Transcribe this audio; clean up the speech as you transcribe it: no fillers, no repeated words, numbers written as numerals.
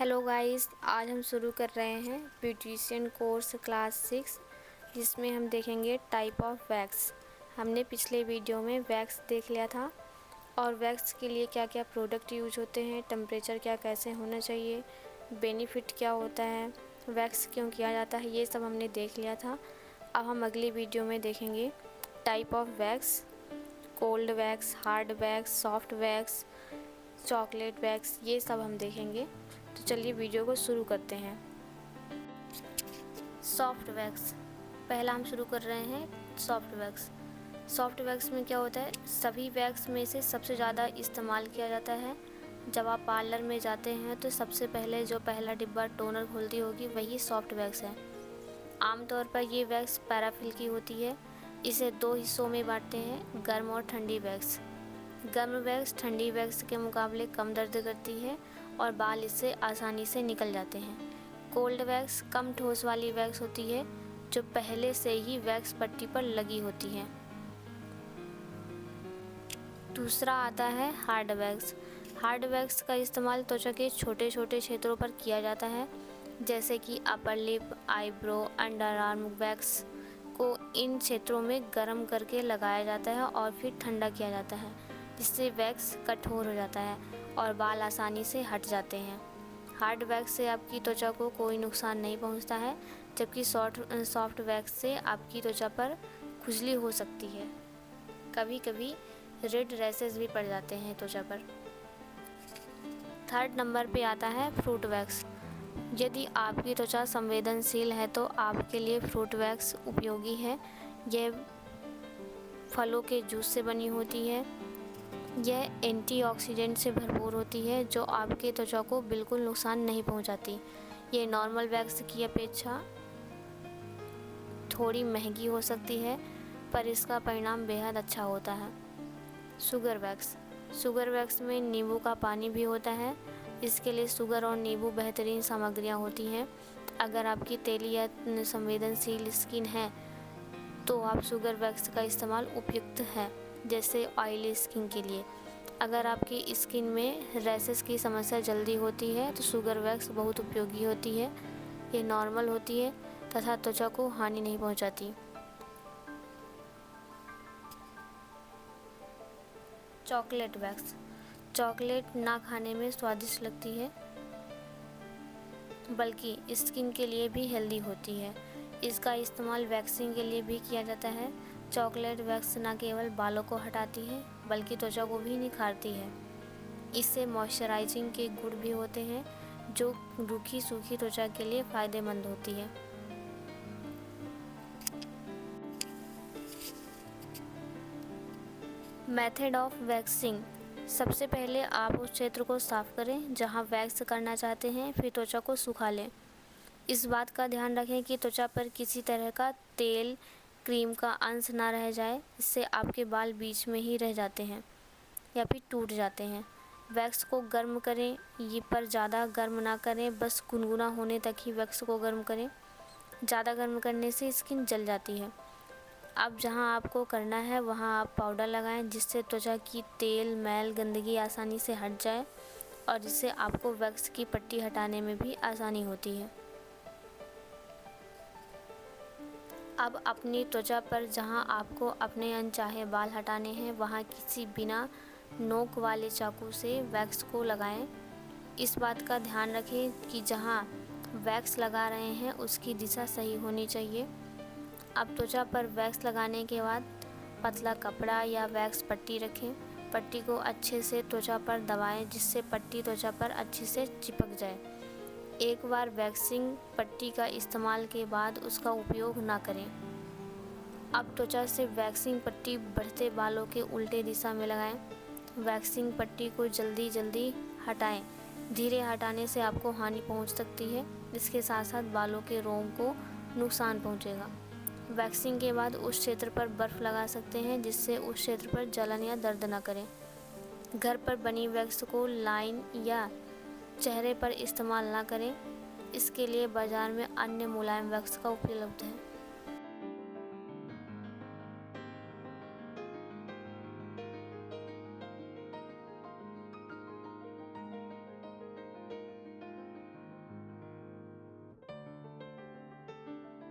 Hello guys, आज हम शुरू कर रहे हैं ब्यूटिशियन कोर्स क्लास 6 जिसमें हम देखेंगे टाइप ऑफ वैक्स। हमने पिछले वीडियो में वैक्स देख लिया था और वैक्स के लिए क्या क्या प्रोडक्ट यूज होते हैं, टेम्परेचर क्या कैसे होना चाहिए, बेनिफिट क्या होता है, वैक्स क्यों किया जाता है, ये सब हमने देख लिया था। अब हम अगली वीडियो में देखेंगे type of wax, cold wax, hard wax, soft wax, chocolate wax, ये सब हम देखेंगे। तो चलिए वीडियो को शुरू करते हैं। सॉफ्ट वैक्स पहला हम शुरू कर रहे हैं। सॉफ्ट वैक्स, सॉफ्ट वैक्स में क्या होता है, सभी वैक्स में से सबसे ज़्यादा इस्तेमाल किया जाता है। जब आप पार्लर में जाते हैं तो सबसे पहले जो पहला डिब्बा टोनर खोलती होगी वही सॉफ्ट वैक्स है। आमतौर पर ये वैक्स पैराफिल की होती है। इसे दो हिस्सों में बांटते हैं, गर्म और ठंडी वैक्स। गर्म वैक्स ठंडी वैक्स के मुकाबले कम दर्द करती है और बाल इससे आसानी से निकल जाते हैं। कोल्ड वैक्स कम ठोस वाली वैक्स होती है जो पहले से ही वैक्स पट्टी पर लगी होती है। दूसरा आता है हार्ड वैक्स। हार्ड वैक्स का इस्तेमाल त्वचा के छोटे छोटे क्षेत्रों पर किया जाता है, जैसे कि upper lip, eyebrow, under arm wax को इन क्षेत्रों में गर्म करके लगाया जाता है और फिर ठंडा किया जाता है, जिससे वैक्स कठोर हो जाता है और बाल आसानी से हट जाते हैं। हार्ड वैक्स से आपकी त्वचा को कोई नुकसान नहीं पहुंचता है, जबकि सॉफ्ट वैक्स से आपकी त्वचा पर खुजली हो सकती है। कभी कभी रेड रैशेस भी पड़ जाते हैं त्वचा पर। थर्ड नंबर पे आता है फ्रूट वैक्स। यदि आपकी त्वचा संवेदनशील है तो आपके लिए फ्रूट वैक्स उपयोगी है। यह फलों के जूस से बनी होती है। यह एंटीऑक्सीडेंट से भरपूर होती है जो आपके त्वचा को बिल्कुल नुकसान नहीं पहुंचाती। ये नॉर्मल वैक्स की अपेक्षा थोड़ी महंगी हो सकती है, पर इसका परिणाम बेहद अच्छा होता है। शुगर वैक्स, शुगर वैक्स में नींबू का पानी भी होता है। इसके लिए शुगर और नींबू बेहतरीन सामग्रियां होती हैं। अगर आपकी तेली या संवेदनशील स्किन है तो आप शुगर वैक्स का इस्तेमाल उपयुक्त है, जैसे ऑयली स्किन के लिए। अगर आपकी स्किन में रैशेस की समस्या जल्दी होती है तो शुगर वैक्स बहुत उपयोगी होती है। ये नॉर्मल होती है तथा त्वचा को हानि नहीं पहुंचाती। चॉकलेट वैक्स, चॉकलेट ना खाने में स्वादिष्ट लगती है बल्कि स्किन के लिए भी हेल्दी होती है। इसका इस्तेमाल वैक्सिंग के लिए भी किया जाता है। चॉकलेट वैक्स न केवल बालों को हटाती है बल्कि त्वचा को भी निखारती है। इससे मॉइस्चराइजिंग के गुण भी होते हैं जो रूखी सूखी त्वचा के लिए फ़ायदेमंद होती है। मेथड ऑफ वैक्सिंग, सबसे पहले आप उस क्षेत्र को साफ़ करें जहां वैक्स करना चाहते हैं, फिर त्वचा को सुखा लें। इस बात का ध्यान रखें कि त्वचा पर किसी तरह का तेल, क्रीम का अंश ना रह जाए, इससे आपके बाल बीच में ही रह जाते हैं या फिर टूट जाते हैं। वैक्स को गर्म करें, ये पर ज़्यादा गर्म ना करें, बस गुनगुना होने तक ही वैक्स को गर्म करें। ज़्यादा गर्म करने से स्किन जल जाती है। अब जहां आपको करना है वहां आप पाउडर लगाएं, जिससे त्वचा की तेल, मैल, गंदगी आसानी से हट जाए और जिससे आपको वैक्स की पट्टी हटाने में भी आसानी होती है। अब अपनी त्वचा पर जहां आपको अपने अनचाहे बाल हटाने हैं वहां किसी बिना नोक वाले चाकू से वैक्स को लगाएं। इस बात का ध्यान रखें कि जहां वैक्स लगा रहे हैं उसकी दिशा सही होनी चाहिए। अब त्वचा पर वैक्स लगाने के बाद पतला कपड़ा या वैक्स पट्टी रखें। पट्टी को अच्छे से त्वचा पर दबाएं जिससे पट्टी त्वचा पर अच्छे से चिपक जाए। एक बार वैक्सिंग पट्टी का इस्तेमाल के बाद उसका उपयोग ना करें। अब त्वचा से वैक्सिंग पट्टी बढ़ते बालों के उल्टे दिशा में लगाएं। वैक्सिंग पट्टी को जल्दी जल्दी हटाएं। धीरे हटाने से आपको हानि पहुंच सकती है। इसके साथ साथ बालों के रोम को नुकसान पहुंचेगा। वैक्सिंग के बाद उस क्षेत्र पर बर्फ़ लगा सकते हैं जिससे उस क्षेत्र पर जलन या दर्द न करें। घर पर बनी वैक्स को लाइन या चेहरे पर इस्तेमाल ना करें। इसके लिए बाज़ार में अन्य मुलायम वैक्स का उपलब्ध है।